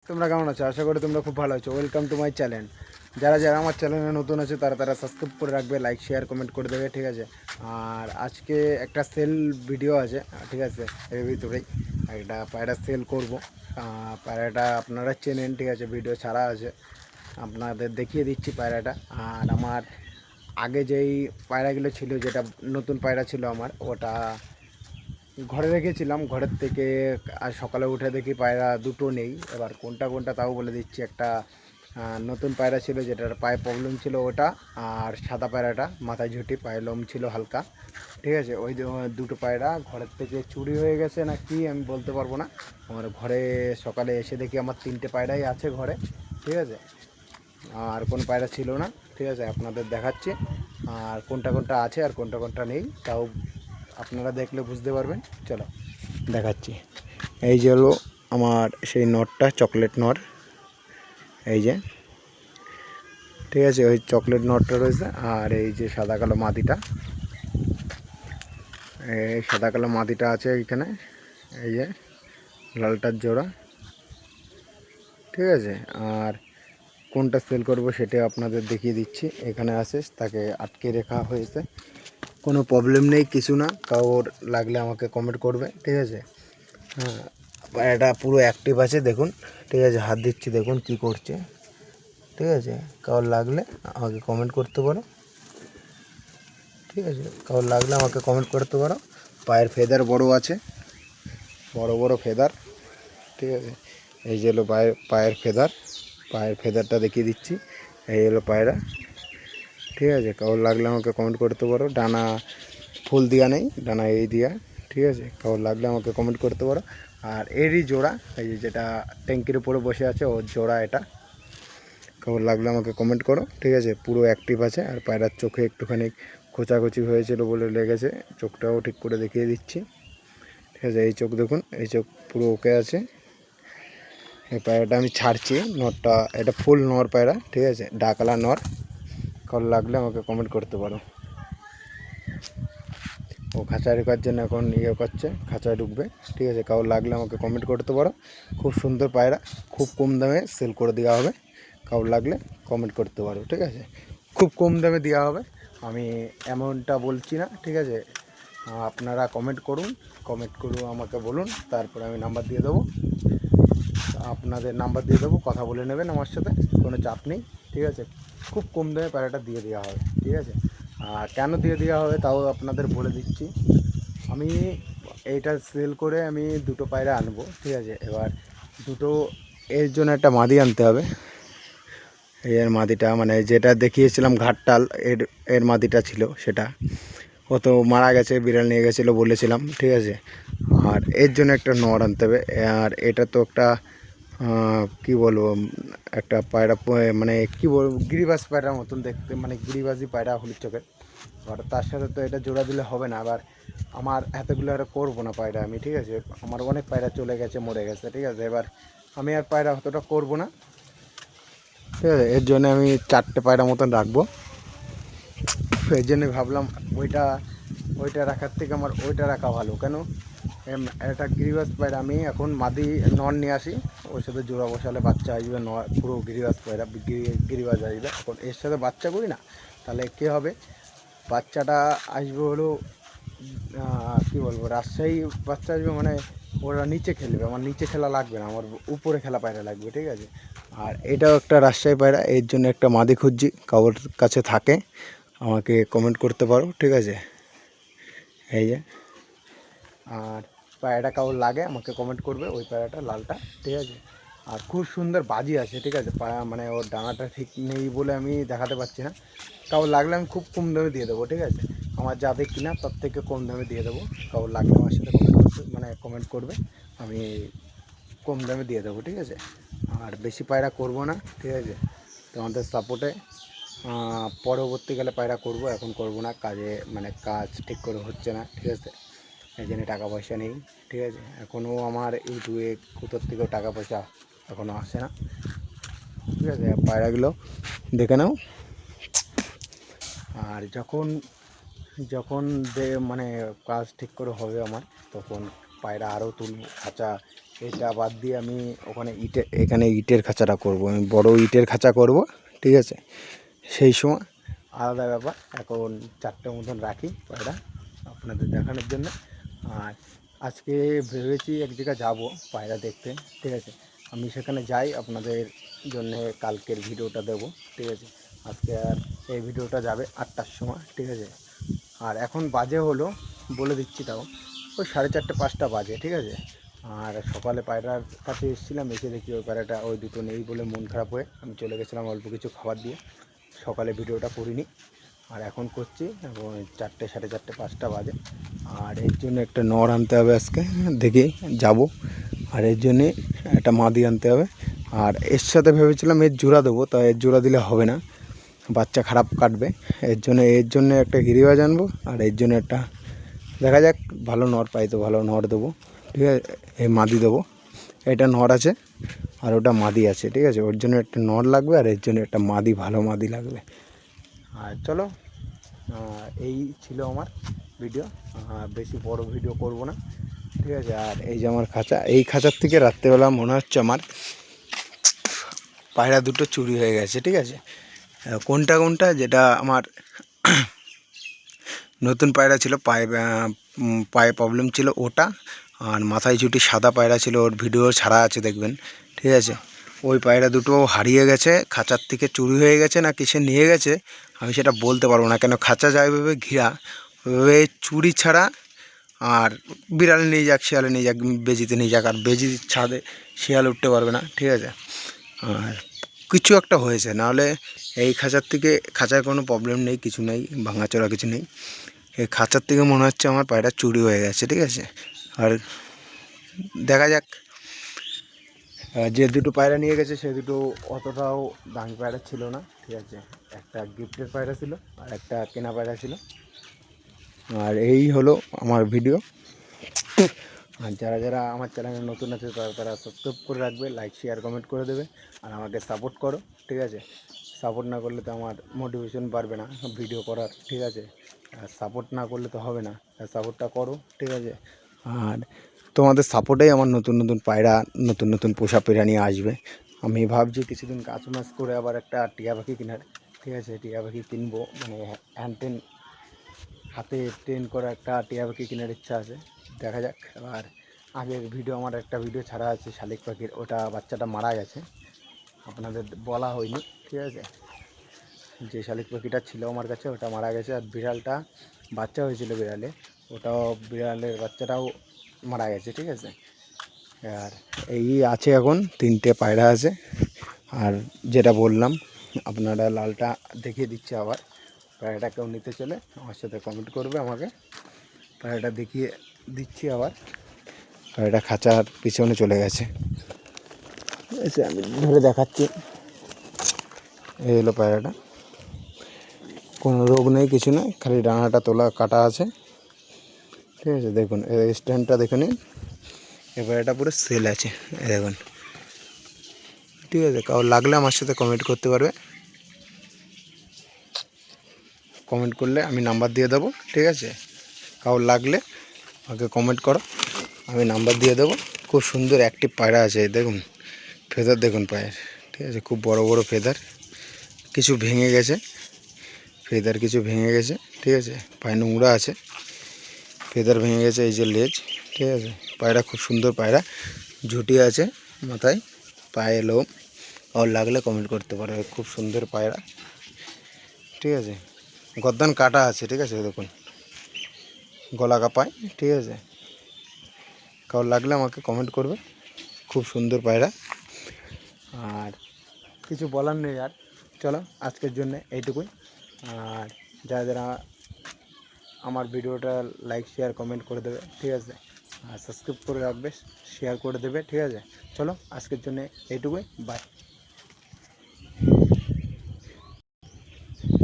তোমরা কেমন আছো? আশা করি তোমরা খুব ভালো আছো। Welcome to my channel. যারা যারা আমার চ্যানেলে নতুন আছে তারা সাবস্ক্রাইব করে রাখবে, লাইক শেয়ার কমেন্ট করে দেবে, ঠিক আছে? আর আজকে একটা সেল ভিডিও আছে, ঠিক আছে? এর ভিতরেই একটা পায়রা সেল করব। পায়রাটা আপনারা চেনেন, ঠিক আছে? ভিডিও ছাড়া আছে, আপনাদের দেখিয়ে দিচ্ছি পায়রাটা। আর আমার আগে যেই পায়রাগুলো ছিল, যেটা নতুন পায়রা ছিল আমার, ওটা ঘরে রেখেছিলাম। ঘরের থেকে আজ সকালে উঠে দেখি পায়রা দুটো নেই। এবার কোনটা কোনটা তাও বলে দিচ্ছি। একটা নতুন পায়রা ছিল, যেটার পায়ে প্রবলেম ছিল, ওটা। আর সাদা পায়রাটা মাথায় ঝুঁটি, পায়ে লোম ছিল হালকা, ঠিক আছে? ওই দুটো পায়রা ঘরের থেকে চুরি হয়ে গেছে না কি আমি বলতে পারবো না। আমার ঘরে সকালে এসে দেখি আমার 3টে পায়রাই আছে ঘরে, ঠিক আছে? আর কোনো পায়রা ছিল না, ঠিক আছে? আপনাদের দেখাচ্ছি আর কোনটা কোনটা আছে আর কোনটা কোনটা নেই, তাও আপনারা দেখলে বুঝতে পারবেন। চলো দেখাচ্ছি। এই যে হলো আমার সেই নটটা, চকলেট নট, এই যে, ঠিক আছে? ওই চকলেট নটটা রয়েছে। আর এই যে সাদা কালো মাদিটা, এই সাদা কালো মাদিটা আছে এইখানে। এই যে লালটার জোড়া, ঠিক আছে? আর কোনটা সেল করব সেটা আপনাদের দেখিয়ে দিচ্ছি। এখানে আছে, তাকে আটকে রাখা হয়েছে, কোনো প্রবলেম নেই, কিছু না। কারোর লাগলে আমাকে কমেন্ট করবে, ঠিক আছে? হ্যাঁ, পায়রাটা পুরো অ্যাক্টিভ আছে, দেখুন, ঠিক আছে? হাত দিচ্ছি, দেখুন কি করছে, ঠিক আছে? কারোর লাগলে আমাকে কমেন্ট করতে পারো, ঠিক আছে? কারোর লাগলে আমাকে কমেন্ট করতে পারো। পায়ের ফেদার বড় আছে, বড় বড় ফেদার, ঠিক আছে? এই যে হলো পায়ের ফেদার, পায়ের ফেদারটা দেখিয়ে দিচ্ছি। এই হলো পায়রা, ঠিক আছে? কারোর লাগলে আমাকে কমেন্ট করতে পারো। ডানা ফুল দেওয়া নেই, ডানা এই দেওয়া, ঠিক আছে? কারোর লাগলে আমাকে কমেন্ট করতে পারো। আর এরই জোড়া, এই যে যেটা ট্যাঙ্কির উপরে বসে আছে, ওর জোড়া এটা। কারোর লাগলে আমাকে কমেন্ট করো, ঠিক আছে? পুরো অ্যাক্টিভ আছে। আর পায়রার চোখে একটুখানি খোঁচাখুচি হয়েছিল বলে লেগেছে, চোখটাও ঠিক করে দেখিয়ে দিচ্ছি, ঠিক আছে? এই চোখ দেখুন, এই চোখ পুরো ওকে আছে। এই পায়রাটা আমি ছাড়ছি, নরটা, এটা ফুল নর পায়রা, ঠিক আছে? ডাকালা নর। কারোর লাগলে আমাকে কমেন্ট করতে পারো। ও খাঁচায় ঢোকার জন্য এখন করছে, খাঁচায় ঢুকবে, ঠিক আছে? কারোর লাগলে আমাকে কমেন্ট করতে পারো। খুব সুন্দর পায়রা, খুব কম দামে সেল করে দেওয়া হবে। কারোর লাগলে কমেন্ট করতে পারো, ঠিক আছে? খুব কম দামে দেওয়া হবে, আমি এমনটা বলছি না, ঠিক আছে? আপনারা কমেন্ট করুন, কমেন্ট করুন, আমাকে বলুন, তারপরে আমি নাম্বার দিয়ে দেবো। আপনাদের নাম্বার দিয়ে দেবো, কথা বলে নেবেন আমার সাথে, কোনো চাপ নেই, ঠিক আছে? খুব কম দামে পায়রাটা দিয়ে দেওয়া হবে, ঠিক আছে? আর কেন দিয়ে দেওয়া হবে তাও আপনাদের বলে দিচ্ছি। আমি এইটা সেল করে আমি দুটো পায়রা আনবো, ঠিক আছে? এবার দুটো, এর জন্য একটা মাদি আনতে হবে। এর মাদিটা মানে যেটা দেখিয়েছিলাম ঘাটটাল, এর এর মাদিটা ছিল সেটা, ও তো মারা গেছে, বিড়াল নিয়ে গেছিলো বলেছিলাম, ঠিক আছে? আর এর জন্য একটা নর আনতে হবে। আর এটা তো একটা কি বলবো, একটা পায়রা, মানে কি বলবো, গিরিবাজ পায়রার মতন দেখতে, মানে গিরিবাজি পায়রা, হলুদ চোখের। এবার তার সাথে তো এটা জোড়া দিলে হবে না। আবার আমার এতগুলো আর করবো না পায়রা আমি, ঠিক আছে? আমার অনেক পায়রা চলে গেছে, মরে গেছে, ঠিক আছে? এবার আমি আর পায়রা অতটা করবো না, ঠিক আছে? এর জন্য আমি 4টে পায়রা মতন রাখবো। এর জন্য ভাবলাম ওইটা ওইটা রাখার থেকে আমার ওইটা রাখা ভালো। কেন? একটা গিরিবাজ পায়রা আমি এখন মাদি নর নিয়ে আসি, ওর সাথে জোড়া বসালে বাচ্চা আসবে, নর পুরো গিরিবাজ পায়রা, গিরিবাজ আসবে। এখন এর সাথে বাচ্চা করি না, তাহলে কী হবে, বাচ্চাটা আসবে হলো কী বলবো, রাজশাহী বাচ্চা আসবে, মানে ওরা নিচে খেলবে, আমার নিচে খেলা লাগবে না, আমার উপরে খেলা পায়রা লাগবে, ঠিক আছে? আর এটাও একটা রাজশাহী পায়রা, এর জন্য একটা মাদি খুঁজছি, কারোর কাছে থাকে আমাকে কমেন্ট করতে পারো, ঠিক আছে? এই যে, আর পায়রাটা কারোর লাগে আমাকে কমেন্ট করবে, ওই পায়রাটা লালটা, ঠিক আছে? আর খুব সুন্দর বাজি আছে, ঠিক আছে? পায়রা মানে ওর ডানাটা ঠিক নেই বলে আমি দেখাতে পারছি না। কারোর লাগলে আমি খুব কম দামে দিয়ে দেবো, ঠিক আছে? আমার যাদের কিনা তার থেকে কম দামে দিয়ে দেবো। কারোর লাগলে আমার সাথে কমেন্ট করতে, মানে কমেন্ট করবে, আমি কম দামে দিয়ে দেবো, ঠিক আছে? আর বেশি পায়রা করব না, ঠিক আছে? তোমাদের সাপোর্টে পরবর্তীকালে পায়রা করব, এখন করব না, কাজে মানে কাজ ঠিক করে হচ্ছে না, ঠিক আছে? এই জন্য টাকা পয়সা নেই, ঠিক আছে? এখনও আমার ইউটিউবে কোথার থেকেও টাকা পয়সা এখনও আসে না, ঠিক আছে? পায়রাগুলো দেখে নাও। আর যখন যখন মানে কাজ ঠিক করে হবে আমার, তখন পায়রা আরও তুলব, খাঁচা এটা বাদ দিয়ে আমি ওখানে এখানে ইটের খাঁচাটা করব, আমি বড় ইটের খাঁচা করব, ঠিক আছে। সেই সময় আলাদা ব্যাপার। এখন 4টে মতন রাখি পায়রা আপনাদের দেখানোর জন্য। আর আজকে ভেবেছি এক জায়গায় যাবো পায়রা দেখতে, ঠিক আছে। আমি সেখানে যাই আপনাদের জন্য কালকের ভিডিওটা দেবো, ঠিক আছে। আজকে আর এই ভিডিওটা যাবে 8টার সময়, ঠিক আছে। আর এখন বাজে হলো, বলে দিচ্ছি তাও, ওই 4:30 5টা বাজে, ঠিক আছে। আর সকালে পায়রার কাছে এসেছিলাম, এসে দেখি ওই পায়রাটা ওই দুটো নেই বলে মন খারাপ হয়ে আমি চলে গেছিলাম অল্প কিছু খাবার দিয়ে। সকালে ভিডিওটা করিনি, আর এখন করছি। এবং 4টে 4:30 5টা বাজে। আর এর জন্য একটা নর আনতে হবে আজকে, দেখি যাব। আর এর জন্যে একটা মাদি আনতে হবে। আর এর সাথে ভেবেছিলাম এর জোড়া দেবো, তা এর জোড়া দিলে হবে না, বাচ্চা খারাপ কাটবে। এর জন্য একটা গিরিবাজ আনবো, আর এর জন্য একটা দেখা যাক ভালো নর পাই তো ভালো নর দেবো, ঠিক আছে। এই মাদি দেবো, এটা নর আছে আর ওটা মাদি আছে, ঠিক আছে। ওর জন্য একটা নর লাগবে আর এর জন্য একটা মাদি, ভালো মাদি লাগবে। আর চলো, এই ছিল আমার ভিডিও। বেশি বড় ভিডিও করব না, ঠিক আছে। আর এই যে আমার খাঁচা, এই খাঁচার থেকে রাত্রেবেলা মনে হচ্ছে আমার পায়রা দুটো চুরি হয়ে গেছে, ঠিক আছে। কোনটা কোনটা, যেটা আমার নতুন পায়রা ছিল, পায়ে প্রবলেম ছিল ওটা, আর মাথায় চুটি সাদা পায়রা ছিল, ওর ভিডিও ছাড়া আছে দেখবেন, ঠিক আছে। ওই পায়রা দুটো হারিয়ে গেছে, খাঁচার থেকে চুরি হয়ে গেছে না কিসে নিয়ে গেছে আমি সেটা বলতে পারবো না, কেন খাঁচা যায় ওইভাবে ঘিরা, ওইভাবে চুরি ছাড়া। আর বিড়ালে নিয়ে যাক, শিয়ালে নিয়ে যাক, বেজিতে নিয়ে যাক, আর বেজি ছাদে শিয়াল উঠতে পারবে না, ঠিক আছে। আর কিছু একটা হয়েছে, নাহলে এই খাঁচার থেকে, খাঁচায় কোনো প্রবলেম নেই, কিছু নেই, ভাঙাচোরা কিছু নেই। এই খাঁচার থেকে মনে হচ্ছে আমার পায়রা চুরি হয়ে গেছে, ঠিক আছে। আর দেখা যাক, যে দুটো পায়রা নিয়ে গেছে সে দুটো অতটাও দামি পায়রা ছিল না, ঠিক আছে। একটা গিফটের পায়রা ছিল আর একটা কেনা পায়রা ছিল। আর এই হলো আমার ভিডিও। আর যারা যারা আমার চ্যানেলে নতুন আছে তারা সাবস্ক্রাইব করে রাখবে, লাইক শেয়ার কমেন্ট করে দেবে, আর আমাকে সাপোর্ট করো, ঠিক আছে। সাপোর্ট না করলে তো আমার মোটিভেশন বাড়বে না ভিডিও করার, ঠিক আছে। আর সাপোর্ট না করলে তো হবে না, সাপোর্টটা করো, ঠিক আছে। আর তোমাদের সাপোর্টেই আমার নতুন নতুন পায়রা, নতুন নতুন পোষা প্রাণী আসবে। আমি ভাবছি কিছুদিন কাজ মাস করে আবার একটা টিয়া পাখি কেনার, ঠিক আছে। টিয়া পাখি কিনবো, মানে হ্যান্ড হাতে ট্রেন করা একটা টিয়া পাখি কেনার ইচ্ছা আছে, দেখা যাক। আর আগের ভিডিও, আমার একটা ভিডিও ছাড়া আছে শালিক পাখির, ওটা বাচ্চাটা মারা গেছে, আপনাদের বলা হয়নি, ঠিক আছে। যে শালিক পাখিটা ছিল আমার কাছে ওটা মারা গেছে। আর বিড়ালটা বাচ্চা হয়েছিল বিড়ালে, ওটাও বিড়ালের বাচ্চাটাও মারা গেছে, ঠিক আছে। আর এই আছে এখন 3টে পায়রা আছে। আর যেটা বললাম আপনারা, লালটা দেখিয়ে দিচ্ছে আবার, পায়রাটা কেউ নিতে চলে আমার সাথে কমেন্ট করবে আমাকে, পায়রাটা দেখিয়ে দিচ্ছি আবার। পায়রাটা খাঁচার পিছনে চলে গেছে, ঠিক আছে, আমি ধরে দেখাচ্ছি। এই হলো পায়রাটা, কোনো রোগ নেই, কিছু নেই, খালি ডানাটা তোলা কাটা আছে, ঠিক আছে। দেখুন এই স্ট্যান্ডটা দেখে নিন, এই পায়রাটা পুরো সেল আছে, এই দেখুন, ঠিক আছে। কারো লাগলে আমার সাথে কমেন্ট করতে পারবে, কমেন্ট করলে আমি নাম্বার দিয়ে দেবো, ঠিক আছে। কারো লাগলে আমাকে কমেন্ট করো, আমি নাম্বার দিয়ে দেবো। খুব সুন্দর অ্যাক্টিভ পায়রা আছে, দেখুন ফেদার দেখুন পায়ের, ঠিক আছে। খুব বড় বড় ফেদার, কিছু ভেঙে গেছে, ফেদার কিছু ভেঙে গেছে, ঠিক আছে। পায়ে নোংরা আছে, ফেদার ভেঙে গেছে, এই যে লেজ, ঠিক আছে। পায়রা খুব সুন্দর পায়রা, ঝুটি আছে মাথায়, পায়ে লোম, আর লাগলে কমেন্ট করতে পারবে। খুব সুন্দর পায়রা, ঠিক আছে। গর্দান কাটা আছে, ঠিক আছে, দেখুন গলা কাপায়, ঠিক আছে। কারোর লাগলে আমাকে কমেন্ট করবে, খুব সুন্দর পায়রা। আর কিছু বলার নেই আর, চলো আজকের জন্য এইটুকুই। আর যারা যারা আমার ভিডিওটা লাইক শেয়ার কমেন্ট করে দেবে, ঠিক আছে। আর সাবস্ক্রাইব করে রাখবে, শেয়ার করে দেবে, ঠিক আছে। চলো আজকের জন্য এইটুকুই, বাই।